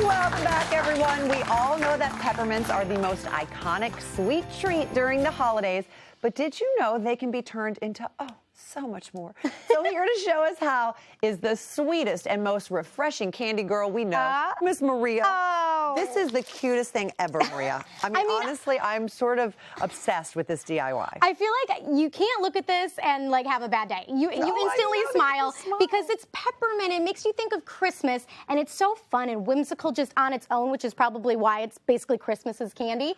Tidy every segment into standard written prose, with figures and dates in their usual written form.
Welcome back, everyone. We all know that peppermints are the most iconic sweet treat during the holidays, but did you know they can be turned into, so much more. So here to show us how is the sweetest and most refreshing candy girl we know, Miss Maria. Oh. This is the cutest thing ever, Maria. I mean, honestly, I'm sort of obsessed with this DIY. I feel like you can't look at this and like have a bad day. You instantly smile because it's peppermint. It makes you think of Christmas, and it's so fun and whimsical just on its own, which is probably why it's basically Christmas's candy.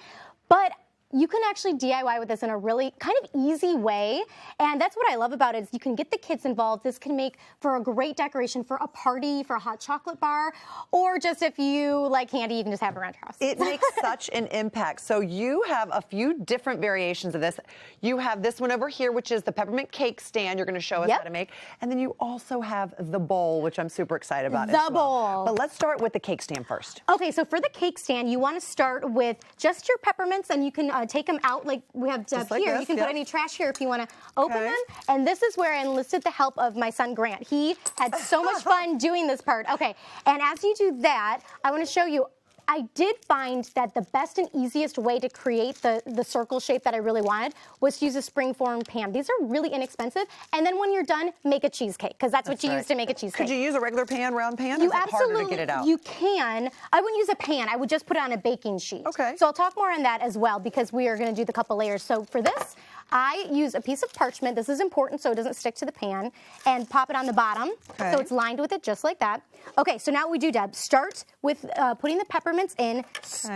But you can actually DIY with this in a really kind of easy way, and that's what I love about it is you can get the kids involved. This can make for a great decoration for a party, for a hot chocolate bar, or just if you like candy, you can just have it around your house. It makes such an impact. So you have a few different variations of this. You have this one over here, which is the peppermint cake stand you're going to show us how to make, and then you also have the bowl, which I'm super excited about as well. The bowl. But let's start with the cake stand first. Okay, so for the cake stand, you want to start with just your peppermints, and you can take them out like we have like here. this, You can put any trash here if you want to open them. And this is where I enlisted the help of my son Grant. He had so much fun doing this part. Okay, and as you do that, I want to show you. I did find that the best and easiest way to create the circle shape that I really wanted was to use a springform pan. These are really inexpensive. And then when you're done, make a cheesecake, because that's what you use to make a cheesecake. Could you use a regular pan, round pan? You or is it harder absolutely, to get it out? you can. I wouldn't use a pan. I would just put it on a baking sheet. Okay. So I'll talk more on that as well, because we are going to do the couple layers. So for this, I use a piece of parchment. This is important so it doesn't stick to the pan, and pop it on the bottom. So it's lined with it just like that. Okay, so now what we do, Deb, start with putting the peppermints in,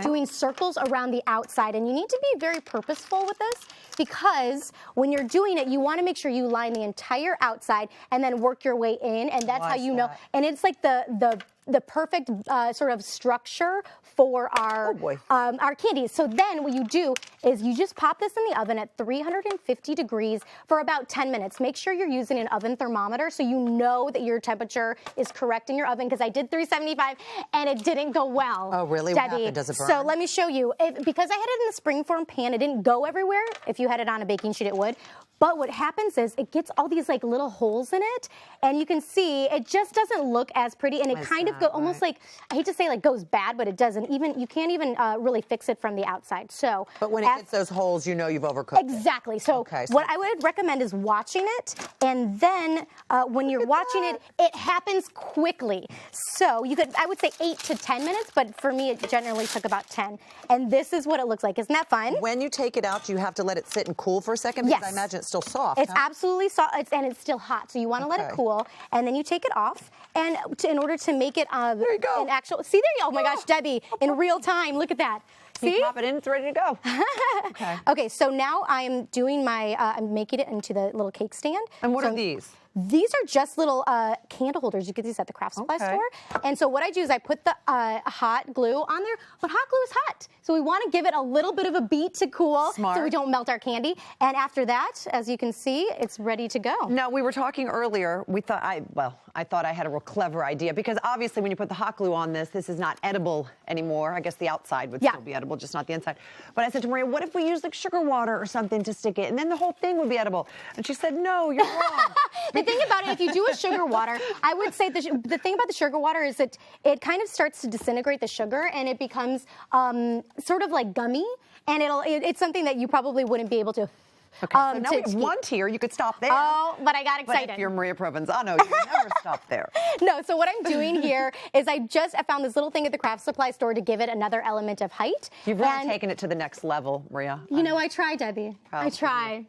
doing circles around the outside. And you need to be very purposeful with this, because when you're doing it, you want to make sure you line the entire outside and then work your way in. And that's how you know. And it's like the perfect sort of structure for our candies. So then what you do is you just pop this in the oven at 350 degrees for about 10 minutes. Make sure you're using an oven thermometer so you know that your temperature is correct in your oven, because I did 375 and it didn't go well. Oh, really? Debbie. What happened? Does it burn? So let me show you. Because I had it in the springform pan, it didn't go everywhere. If you had it on a baking sheet, it would. But what happens is it gets all these like little holes in it, and you can see it just doesn't look as pretty, and it kind of almost like, I hate to say like goes bad, but it doesn't. You can't even really fix it from the outside. So, but when it gets those holes, you know you've overcooked exactly. it. So what I would recommend is watching it, and then when you're watching it, it happens quickly. So I would say 8 to 10 minutes, but for me it generally took about 10. And this is what it looks like. Isn't that fun? When you take it out, do you have to let it sit and cool for a second? Because I imagine it's still soft. It's absolutely soft, and it's still hot. So you want to let it cool, and then you take it off. And in order to make it there you go. An actual, see there you go. Oh my gosh, Debbie, in real time, look at that. See? You pop it in, it's ready to go. Okay, so now I'm doing I'm making it into the little cake stand. And what are these? These are just little candle holders. You get these at the craft supply store. And so what I do is I put the hot glue on there, but hot glue is hot. So we want to give it a little bit of a beat to cool so we don't melt our candy. And after that, as you can see, it's ready to go. Now, we were talking earlier, I thought I had a real clever idea, because obviously when you put the hot glue on this is not edible anymore. I guess the outside would still be edible, just not the inside. But I said to Maria, what if we use like sugar water or something to stick it, and then the whole thing would be edible? And she said, no, you're wrong. The thing about it, if you do a sugar water, I would say the thing about the sugar water is that it kind of starts to disintegrate the sugar, and it becomes sort of like gummy, and it's something that you probably wouldn't be able to. Okay, so now we have one tier. You could stop there. Oh, but I got excited. But if you're Maria Provenzano, you would never stop there. No, so what I'm doing here is I found this little thing at the craft supply store to give it another element of height. You've really taken it to the next level, Maria. You know, I try, Debbie. I try.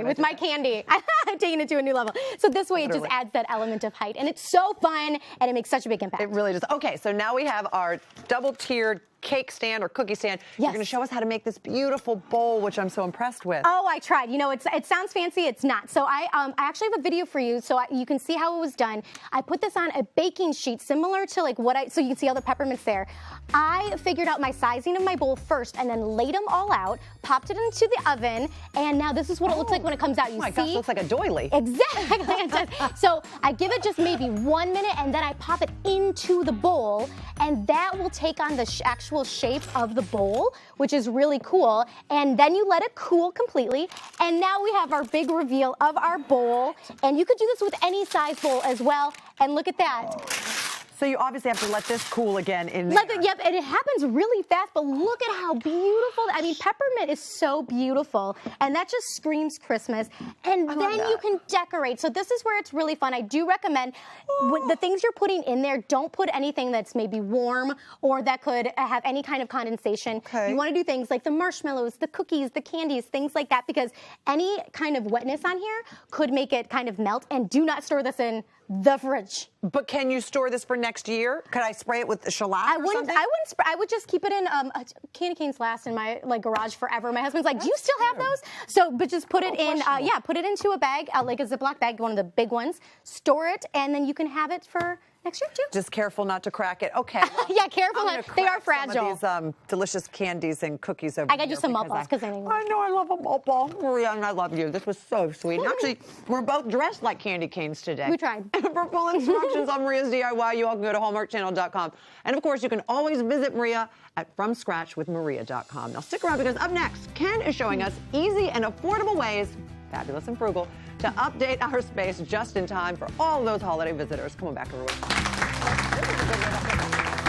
With my candy. I'm taking it to a new level. So this way it just adds that element of height. And it's so fun, and it makes such a big impact. It really does. Okay, so now we have our double-tiered cake stand or cookie stand. You're going to show us how to make this beautiful bowl, which I'm so impressed with. Oh, I tried. You know, it sounds fancy. It's not. So I actually have a video for you, so you can see how it was done. I put this on a baking sheet, similar to like so you can see all the peppermints there. I figured out my sizing of my bowl first, and then laid them all out, popped it into the oven, and now this is what it looks like when it comes out. You see? Oh my gosh, it looks like a doily. Exactly. So I give it just maybe 1 minute, and then I pop it into the bowl, and that will take on the actual shape of the bowl, which is really cool. And then you let it cool completely. And now we have our big reveal of our bowl. And you could do this with any size bowl as well. And look at that. So you obviously have to let this cool again in there. Yep, and it happens really fast, but look at how beautiful. I mean, peppermint is so beautiful, and that just screams Christmas. And then you can decorate. So this is where it's really fun. I do recommend the things you're putting in there, don't put anything that's maybe warm or that could have any kind of condensation. Okay. You want to do things like the marshmallows, the cookies, the candies, things like that, because any kind of wetness on here could make it kind of melt. And do not store this in the fridge. But can you store this for next year? Could I spray it with the shellac I wouldn't spray. I would just keep it in candy canes last in my garage forever. My husband's like, do you still have those? So, but just put it in. Put it into a bag, like a Ziploc bag, one of the big ones. Store it, and then you can have it for next year too. Just careful not to crack it. Okay. Well, yeah, careful. They are fragile. Some of these delicious candies and cookies over I got you some malt balls because I know I love a malt ball. Maria, and I love you. This was so sweet. Actually, we're both dressed like candy canes today. We tried. For full instructions on Maria's DIY, you all can go to hallmarkchannel.com. And of course, you can always visit Maria at FromScratchWithMaria.com. Now stick around because up next, Ken is showing us easy and affordable ways, fabulous and frugal, to update our space just in time for all those holiday visitors. Come on back, everyone. This is a good way to